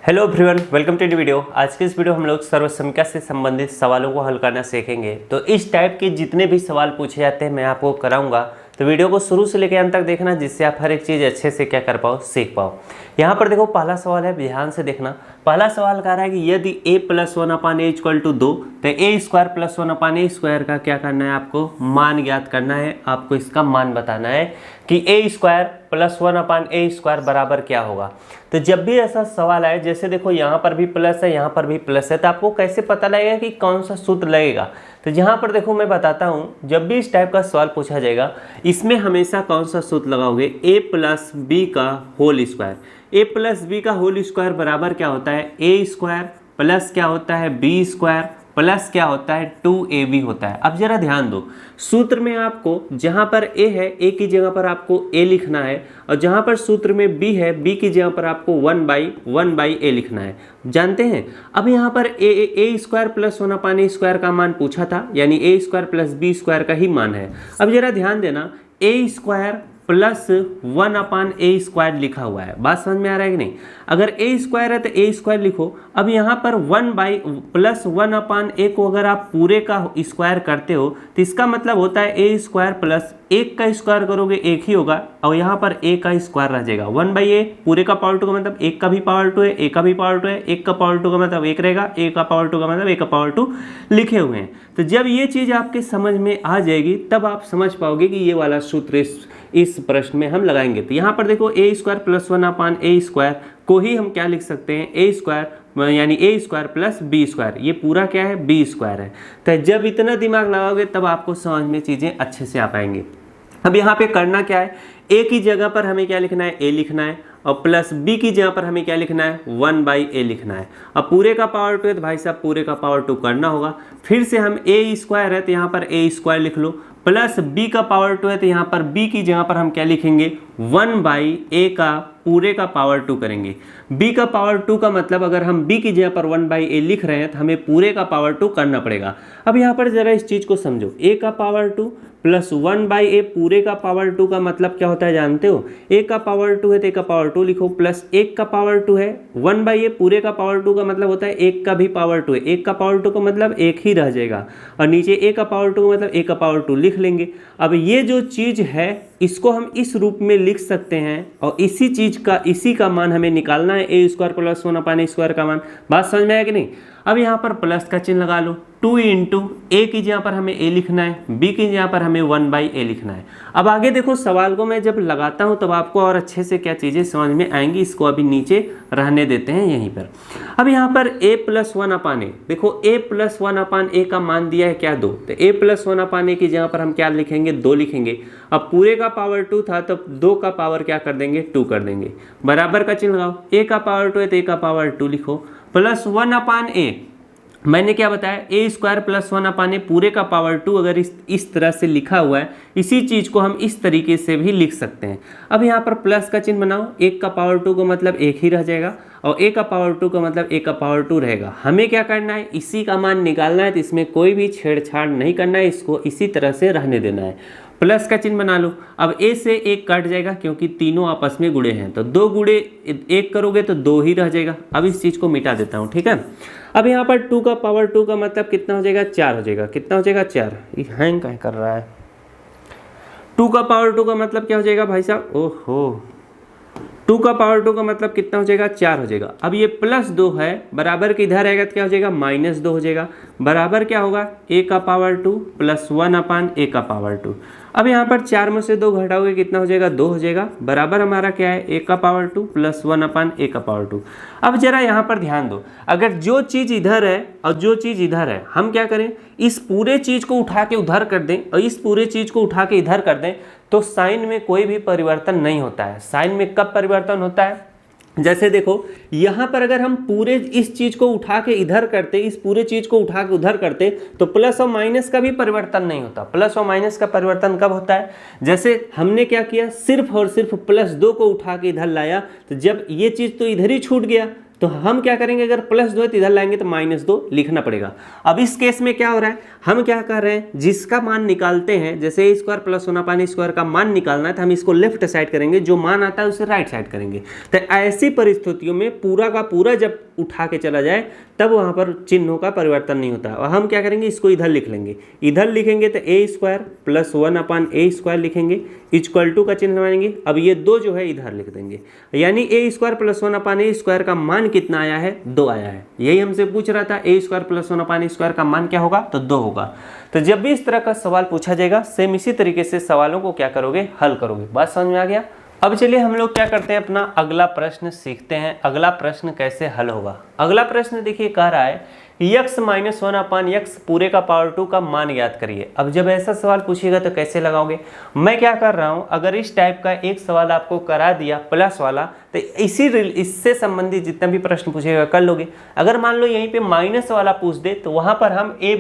Hello everyone, welcome to the video. आज के इस वीडियो हम लोग सर्वसंख्या से संबंधित सवालों को हल करना सीखेंगे। तो इस टाइप के जितने भी सवाल पूछे जाते हैं मैं आपको कराऊंगा, तो वीडियो को शुरू से लेकर अंत तक देखना, जिससे आप हर एक चीज़ अच्छे से क्या कर पाओ, सीख पाओ। यहाँ पर देखो पहला सवाल है, ध्यान से देखना। पहला सवाल कह रहा है कि यदि a + 1/a = 2 तो a² + 1/a² का क्या करना है, आपको मान ज्ञात करना है। आपको इसका मान बताना है कि a² + 1/a² बराबर क्या होगा। तो जब भी ऐसा सवाल आए, जैसे देखो यहाँ पर भी प्लस है, यहाँ पर भी प्लस है, तो आपको कैसे पता लगेगा कि कौन सा सूत्र लगेगा। तो यहाँ पर देखो मैं बताता हूँ, जब भी इस टाइप का सवाल पूछा जाएगा, इसमें हमेशा कौन सा सूत्र लगाओगे, a + b का होल स्क्वायर। a + b का होल स्क्वायर बराबर क्या होता है, a² प्लस क्या होता है, b² प्लस क्या होता है, 2ab होता है। अब जरा ध्यान दो, सूत्र में आपको जहां पर a है, a की जगह पर आपको a लिखना है, और जहां पर सूत्र में b है, b की जगह पर आपको 1/a लिखना है। जानते हैं, अब यहाँ पर a² + 1/a² का मान पूछा था, यानी a² + b² का ही मान है। अब जरा ध्यान देना, a² + 1/a² लिखा हुआ है। बात समझ में आ रहा है कि नहीं। अगर a² है तो a² लिखो। अब यहाँ पर + 1/a को अगर आप पूरे का स्क्वायर करते हो तो इसका मतलब होता है a² + 1 का स्क्वायर करोगे 1 ही होगा, और यहाँ पर a का स्क्वायर रह जाएगा। 1/a पूरे का पावर 2 का मतलब 1 का भी पावर 2 है, a का भी पावर 2 है, 1 का पावर 2 का मतलब 1 रहेगा, a का पावर 2 का मतलब 1 का पावर 2 लिखे हुए हैं। तो जब ये चीज़ आपके समझ में आ जाएगी तब आप समझ पाओगे कि ये वाला सूत्र इस प्रश्न में हम लगाएंगे। तो यहाँ पर देखो a² + 1/a² को ही हम क्या लिख सकते हैं, a² यानी a² + b²। ये पूरा क्या है, b² है। तो जब इतना दिमाग लगाओगे तब आपको समझ में चीज़ें अच्छे से आ पाएंगी। अब यहाँ पे करना क्या है, a की जगह पर हमें क्या लिखना है, a लिखना है, और प्लस b की जगह पर हमें क्या लिखना है, 1/a लिखना है। अब पूरे का पावर 2 है तो भाई साहब पूरे का पावर 2 करना होगा। फिर से हम a² है तो यहाँ पर a² लिख लो, प्लस b का पावर 2 है तो यहाँ पर b की जगह पर हम क्या लिखेंगे, 1/a का पूरे का पावर 2 करेंगे। b का पावर 2 का मतलब अगर हम b की जगह पर 1/a लिख रहे हैं तो हमें पूरे का पावर 2 करना पड़ेगा। अब यहाँ पर जरा इस चीज़ को समझो, a का पावर 2 प्लस 1/a पूरे का पावर 2 का मतलब क्या होता है जानते हो, a का पावर 2 है तो a का पावर 2 लिखो, प्लस 1 का पावर 2 है, 1/a पूरे का पावर 2 का मतलब होता है 1 का भी पावर 2 है, 1 का पावर 2 का मतलब 1 ही रह जाएगा, और नीचे a का पावर 2 का मतलब 1 का पावर 2 लिख लेंगे। अब ये जो चीज़ है इसको हम इस रूप में लिख सकते हैं, और इसी का मान हमें निकालना है, a² + 1/a² का मान। बात समझ में आया कि नहीं। अब यहाँ पर प्लस का चिन्ह लगा लो, 2 × a की जगह पर हमें a लिखना है, b की जगह पर हमें 1/a लिखना है। अब आगे देखो, सवाल को मैं जब लगाता हूँ तब आपको और अच्छे से क्या चीज़ें समझ में आएंगी। इसको अभी नीचे रहने देते हैं यहीं पर। अब यहाँ पर a + 1/a, देखो a + 1/a का मान दिया है क्या, 2, तो a + 1/a की जगह पर हम क्या लिखेंगे, 2 लिखेंगे। अब पूरे का पावर 2 था तो 2 का पावर क्या कर देंगे, 2 कर देंगे। बराबर का चिन्ह लगाओ, a का पावर 2 है तो a का पावर 2 लिखो, प्लस 1/a मैंने क्या बताया, a² + 1/a पूरे का पावर 2 अगर इस तरह से लिखा हुआ है, इसी चीज़ को हम इस तरीके से भी लिख सकते हैं। अब यहाँ पर प्लस का चिन्ह बनाओ, 1 का पावर 2 का मतलब 1 ही रह जाएगा, और a का पावर 2 का मतलब 1 का पावर 2 रहेगा। हमें क्या करना है, इसी का मान निकालना है, तो इसमें कोई भी छेड़छाड़ नहीं करना है, इसको इसी तरह से रहने देना है। प्लस का चिन्ह बना लो। अब a से 1 कट जाएगा क्योंकि तीनों आपस में गुणे हैं, तो 2 गुणे 1 करोगे तो 2 ही रह जाएगा। अब इस चीज़ को मिटा देता हूँ, ठीक है। अब यहाँ पर 2 का पावर 2 का मतलब कितना हो जाएगा, 4 हो जाएगा। कितना हो जाएगा, 4। ये हैंग कहीं कर रहा है। 2 का पावर 2 का मतलब क्या हो जाएगा भाई साहब, ओहो, 2 का पावर 2 का मतलब कितना हो जाएगा, 4 हो जाएगा। अब ये प्लस 2 है, बराबर के इधर आएगा तो क्या हो जाएगा, -2 हो जाएगा। बराबर क्या होगा, a का पावर 2 + 1/a का पावर 2। अब यहाँ पर 4 में से 2 घटाओगे कितना हो जाएगा, 2 हो जाएगा। बराबर हमारा क्या है, a का पावर 2 + 1/a का पावर 2। अब जरा यहाँ पर ध्यान दो, अगर जो चीज़ इधर है और जो चीज़ इधर है, हम क्या करें, इस पूरे चीज़ को उठा के उधर कर दें और इस पूरे चीज़ को उठा के इधर कर दें, तो साइन में कोई भी परिवर्तन नहीं होता है। साइन में कब परिवर्तन होता है, जैसे देखो यहाँ पर अगर हम पूरे इस चीज़ को उठा के इधर करते, इस पूरे चीज़ को उठा के उधर करते, तो प्लस और माइनस का भी परिवर्तन नहीं होता। प्लस और माइनस का परिवर्तन कब होता है, जैसे हमने क्या किया, सिर्फ और सिर्फ +2 को उठा के इधर लाया, तो जब ये चीज़ तो इधर ही छूट गया, तो हम क्या करेंगे, अगर +2 है तो इधर लाएंगे तो -2 लिखना पड़ेगा। अब इस केस में क्या हो रहा है, हम क्या कर रहे हैं, जिसका मान निकालते हैं, जैसे a स्क्वायर प्लस होना पानी स्क्वायर का मान निकालना है तो हम इसको लेफ्ट साइड करेंगे, जो मान आता है उसे राइट साइड करेंगे। तो ऐसी परिस्थितियों में पूरा का पूरा जब उठा के चला जाए तब वहाँ पर चिन्हों का परिवर्तन नहीं होता है। और हम क्या करेंगे, इसको इधर लिख लेंगे। इधर लिखेंगे तो a square plus 1/a square लिखेंगे, इक्वल टू का चिन्ह बनाएंगे। अब ये 2 जो है इधर लिख देंगे, यानी a square plus 1/a square का मान कितना आया है, 2 आया है। यही हमसे पूछ रहा था, a square plus 1/a square का मान क्या होगा, तो 2 होगा। तो जब भी इस तरह का सवाल पूछा जाएगा, सेम इसी तरीके से सवालों को क्या करोगे, हल करोगे। बात समझ में आ गया। अब चलिए हम लोग क्या करते हैं, अपना अगला प्रश्न सीखते हैं। अगला प्रश्न कैसे हल होगा। अगला प्रश्न देखिए कह रहा है x - 1/x पूरे का पावर 2 का मान याद करिए। अब जब ऐसा सवाल पूछेगा तो कैसे लगाओगे, मैं क्या कर रहा हूँ, अगर इस टाइप का एक सवाल आपको करा दिया प्लस वाला, तो इससे संबंधित जितना भी प्रश्न पूछेगा कर लोगे। अगर मान लो यहीं पे माइनस वाला पूछ दे तो वहाँ पर हम a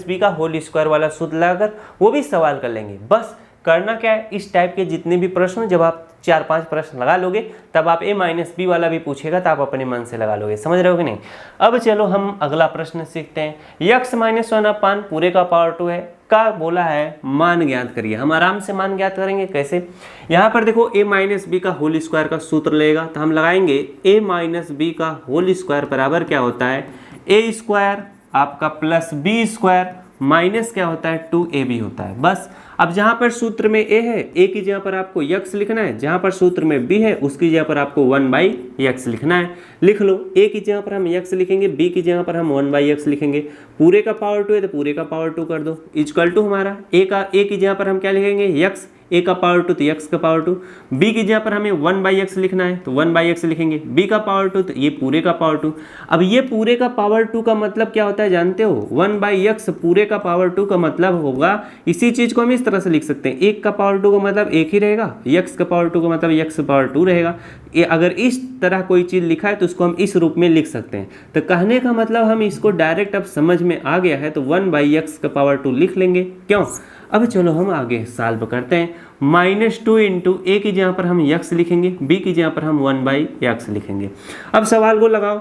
- b का होल स्क्वायर वाला सूत्र लगाकर वो भी सवाल कर लेंगे। बस करना क्या है, इस टाइप के जितने भी प्रश्न, जब आप 4-5 प्रश्न लगा लोगे तब आप a - b वाला भी पूछेगा तो आप अपने मन से लगा लोगे। समझ रहे हो कि नहीं। अब चलो हम अगला प्रश्न सीखते हैं। x - 1/, पूरे का पावर 2 है का बोला है, मान ज्ञात करिए। हम आराम से मान ज्ञात करेंगे। कैसे, यहाँ पर देखो a - b का होल स्क्वायर का सूत्र लगेगा, तो हम लगाएंगे a - b का होल स्क्वायर बराबर क्या होता है, a स्क्वायर आपका प्लस b स्क्वायर माइनस क्या होता है, 2ab होता है। बस अब जहाँ पर सूत्र में a है, a की जगह पर आपको x लिखना है, जहाँ पर सूत्र में b है उसकी जगह पर आपको 1/x लिखना है। लिख लो, a की जगह पर हम x लिखेंगे, b की जगह पर हम 1/x लिखेंगे। पूरे का पावर 2 है तो पूरे का पावर 2 कर दो, इक्वल टू हमारा a की जगह पर हम क्या लिखेंगे, x, a का पावर 2 तो x का पावर 2, b की जगह पर हमें 1/x लिखना है तो 1/x लिखेंगे, b का पावर 2 तो ये पूरे का पावर 2। अब ये पूरे का पावर 2 का मतलब क्या होता है जानते हो, 1/x पूरे का पावर 2 का मतलब होगा, इसी चीज को हम इस तरह से लिख सकते हैं, 1 का पावर 2 का मतलब 1 ही रहेगा, x का पावर 2 का मतलब x का पावर 2 रहेगा। ये अगर इस तरह कोई चीज लिखा है तो उसको हम इस रूप में लिख सकते हैं। तो कहने का मतलब हम इसको डायरेक्ट अब समझ में आ गया है तो 1/x का पावर 2 लिख लेंगे। क्यों। अब चलो हम आगे सॉल्व करते हैं। -2 इंटू a की जगह पर हम x लिखेंगे, b की जगह पर हम 1/x लिखेंगे। अब सवाल को लगाओ,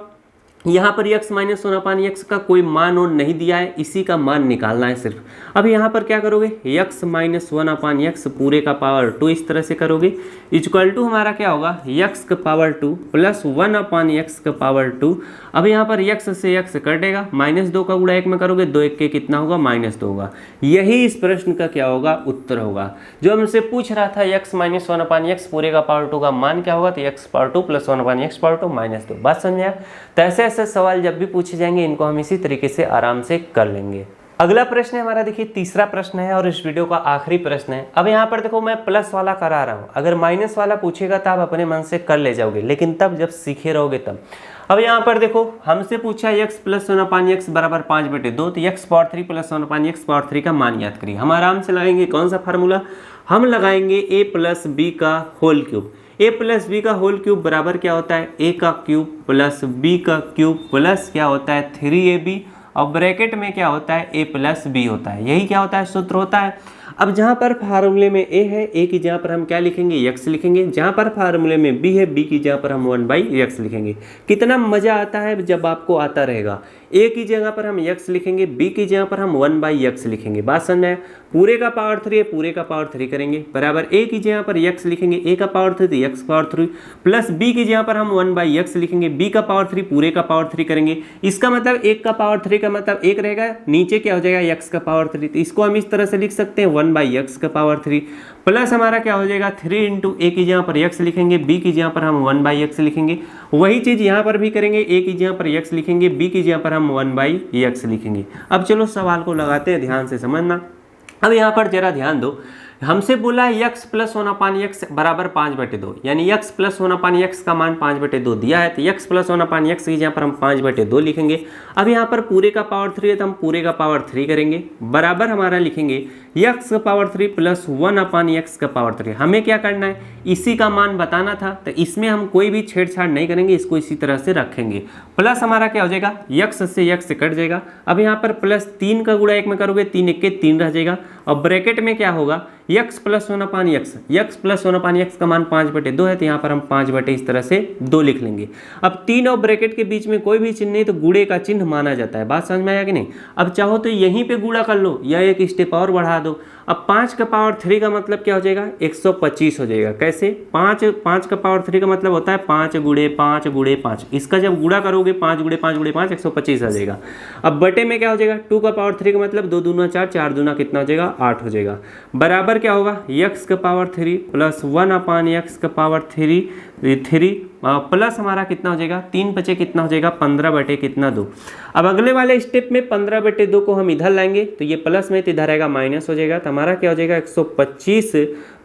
यहाँ पर x - 1/x का कोई मान और नहीं दिया है, इसी का मान निकालना है सिर्फ। अब यहाँ पर क्या करोगे, x - 1/x पूरे का पावर 2 इस तरह से करोगे, इक्वल टू हमारा क्या होगा, x का पावर 2 प्लस 1/x का पावर 2। अब यहाँ पर x से x कटेगा, -2 का गुणा 1 में करोगे, 2 1 के कितना होगा, -2 होगा। यही इस प्रश्न का क्या होगा, उत्तर होगा। जो हमसे पूछ रहा था x - 1/x पूरे का पावर 2 का मान क्या होगा, तो x power 2 plus 1/x power 2 -2। बात समझे। तो ऐसे सवाल जब भी पूछे जाएंगे इनको हम इसी तरीके से आराम से कर लेंगे। अगला प्रश्न है हमारा, देखिए तीसरा प्रश्न है और इस वीडियो का आखिरी प्रश्न है। अब यहाँ पर देखो मैं प्लस वाला करा रहा हूँ, अगर माइनस वाला पूछेगा तो आप अपने मन से कर ले जाओगे, लेकिन तब जब सीखे रहोगे तब। अब यहाँ पर देखो हमसे पूछा x प्लस 1/x बराबर 5/2, तो x power 3 plus 1/x power 3 का मान याद करिए। हम आराम से लगाएंगे कौन सा फार्मूला, हम लगाएंगे a प्लस b का whole cube. a plus B का होल क्यूब बराबर क्या होता है, a का क्यूब प्लस b का क्यूब प्लस क्या होता है 3ab, और ब्रैकेट में क्या होता है a प्लस b होता है। यही क्या होता है, सूत्र होता है। अब जहाँ पर फार्मूले में a है, a की जगह पर हम क्या लिखेंगे, x लिखेंगे। जहाँ पर फार्मूले में b है, b की जगह पर हम 1/x लिखेंगे। कितना मज़ा आता है जब आपको आता रहेगा। a की जगह पर हम x लिखेंगे, b की जगह पर हम 1/x लिखेंगे। बात समझ आया। पूरे का पावर 3 है, पूरे का पावर 3 करेंगे, बराबर a की जगह पर x लिखेंगे, a का पावर 3 तो x पावर 3 प्लस b की जगह पर हम 1/x लिखेंगे, b का पावर 3 पूरे का पावर 3 करेंगे। इसका मतलब 1 का पावर 3 का मतलब 1 रहेगा, नीचे क्या हो जाएगा x का पावर 3, तो इसको हम इस तरह से लिख सकते हैं 1/x का पावर 3 प्लस हमारा क्या हो जाएगा 3 इंटू a की जगह पर x लिखेंगे, b की जगह पर हम 1/x लिखेंगे। वही चीज़ यहाँ पर भी करेंगे, a की जगह पर x लिखेंगे, b की जगह पर हम 1/x लिखेंगे। अब चलो सवाल को लगाते हैं, ध्यान से समझना। अब यहाँ पर जरा ध्यान दो, हमसे बोला है x प्लस 1/x बराबर 5/2, यानी x प्लस 1/x का मान 5/2 दिया है, तो x प्लस 1/x की जहाँ पर हम 5/2 लिखेंगे। अब यहाँ पर पूरे का पावर 3 है तो हम पूरे का पावर 3 करेंगे, बराबर हमारा लिखेंगे x का पावर 3 प्लस 1/x का पावर 3। हमें क्या करना है, इसी का मान बताना था, तो इसमें हम कोई भी छेड़छाड़ नहीं करेंगे, इसको इसी तरह से रखेंगे। प्लस हमारा क्या हो जाएगा, x से x कट जाएगा। अब यहाँ पर प्लस 3 का गुणा 1 में करोगे, 3 1 के 3 रह जाएगा, और ब्रैकेट में क्या होगा x plus 1/x, x plus 1/x का मान 5/2 है, तो यहाँ पर हम 5/, इस तरह से 2 लिख लेंगे। अब 3 और ब्रैकेट के बीच में कोई भी चिन्ह नहीं तो गुणे का चिन्ह माना जाता है। बात समझ में आया कि नहीं? अब चाहो तो यहीं पे गुणा कर लो या एक स्टेप और बढ़ा दो। अब 5 का पावर 3 का मतलब क्या हो जाएगा? 125 हो जाएगा। कैसे? 5 का पावर 3 का मतलब होता है 5 गुणे 5 गुणे 5। इसका जब गुणा करोगे 5 गुणे 5 गुणे 5 125 आ जाएगा। अब बटे में क्या हो जाएगा? 2 का पावर 3 का मतलब 2 दूना 4, 4 दूना कितना हो जाएगा? 8 हो जाएगा। बराबर क्या होगा? x का पावर 3 प्लस 1/x का पावर 3 प्लस हमारा कितना हो जाएगा? 3 बचे कितना हो जाएगा? 15/2। अब अगले वाले स्टेप में 15/2 को हम इधर लाएंगे तो ये प्लस में तो इधर आएगा माइनस हो जाएगा। तो हमारा क्या हो जाएगा? 125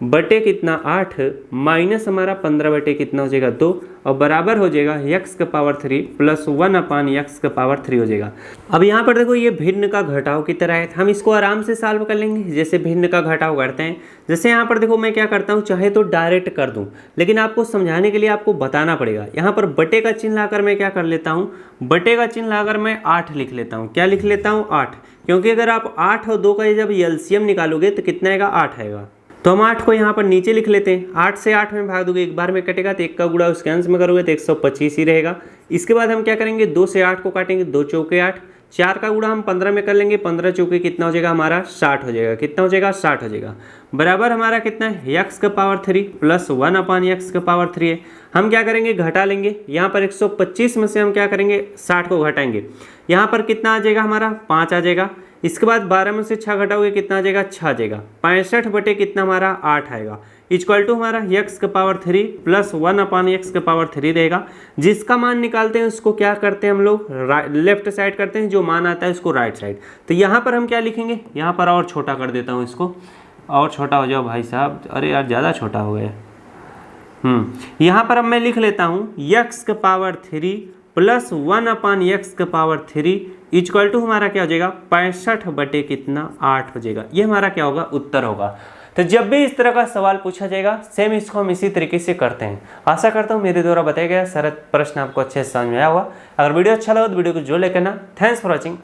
बटे कितना? 8 माइनस हमारा 15 कितना हो जाएगा? 2 और बराबर हो जाएगा x का पावर 3 प्लस 1/x का पावर 3 हो जाएगा। अब यहाँ पर देखो ये भिन्न का घटाव की तरह है, हम इसको आराम से सॉल्व कर लेंगे जैसे भिन्न का घटाव करते हैं। जैसे यहाँ पर देखो मैं क्या करता हूँ, चाहे तो डायरेक्ट कर दूँ, लेकिन आपको समझाने के लिए आपको बताना पड़ेगा। यहाँ पर बटे का चिन्ह लाकर मैं क्या कर लेता हूँ, बटे का चिन्ह लाकर मैं 8 लिख लेता हूँ। क्या लिख लेता हूँ? 8, क्योंकि अगर आप 8 और 2 का जब एलसीएम निकालोगे तो कितना आएगा? 8 आएगा। तो हम 8 को यहाँ पर नीचे लिख लेते हैं। 8 से 8 में भाग दोगे, एक बार में कटेगा तो 1 का गुणा उसके अंश में करोगे तो 125 ही रहेगा। इसके बाद हम क्या करेंगे? 2 से 8 को काटेंगे, 2 चौके 8, 4 का गुणा हम 15 में कर लेंगे, 15 चौके कितना हो जाएगा? हमारा 60 हो जाएगा। कितना हो जाएगा? 60 हो जाएगा। बराबर हमारा कितना है? x का पावर 3 प्लस 1/x का पावर 3 है। हम क्या करेंगे? घटा लेंगे। यहाँ पर 125 में से हम क्या करेंगे? 60 को घटाएंगे। यहाँ पर कितना आ जाएगा? हमारा 5 आ जाएगा। इसके बाद 12 में से 6 घटाओगे कितना आ जाएगा? 6 आ जाएगा। 65 बटे कितना हमारा? 8 आएगा। इक्वल टू हमारा x का पावर 3 प्लस 1/x का पावर 3 रहेगा। जिसका मान निकालते हैं उसको क्या करते हैं हम लोग? लेफ्ट साइड करते हैं, जो मान आता है उसको राइट साइड। तो यहाँ पर हम क्या लिखेंगे? यहाँ पर और छोटा कर देता हूँ इसको, और छोटा हो जाओ भाई साहब। अरे यार ज़्यादा छोटा हो गया। यहाँ पर अब मैं लिख लेता हूँ x का पावर 3 प्लस 1/x का पावर 3 इक्वल टू हमारा क्या हो जाएगा? 65 बटे कितना? 8 हो जाएगा। ये हमारा क्या होगा? उत्तर होगा। तो जब भी इस तरह का सवाल पूछा जाएगा सेम इसको हम इसी तरीके से करते हैं। आशा करता हूँ मेरे द्वारा बताया गया सरल प्रश्न आपको अच्छे से समझ में आया होगा। अगर वीडियो अच्छा लगा तो वीडियो को जो लेकर ना, थैंक्स फॉर वॉचिंग।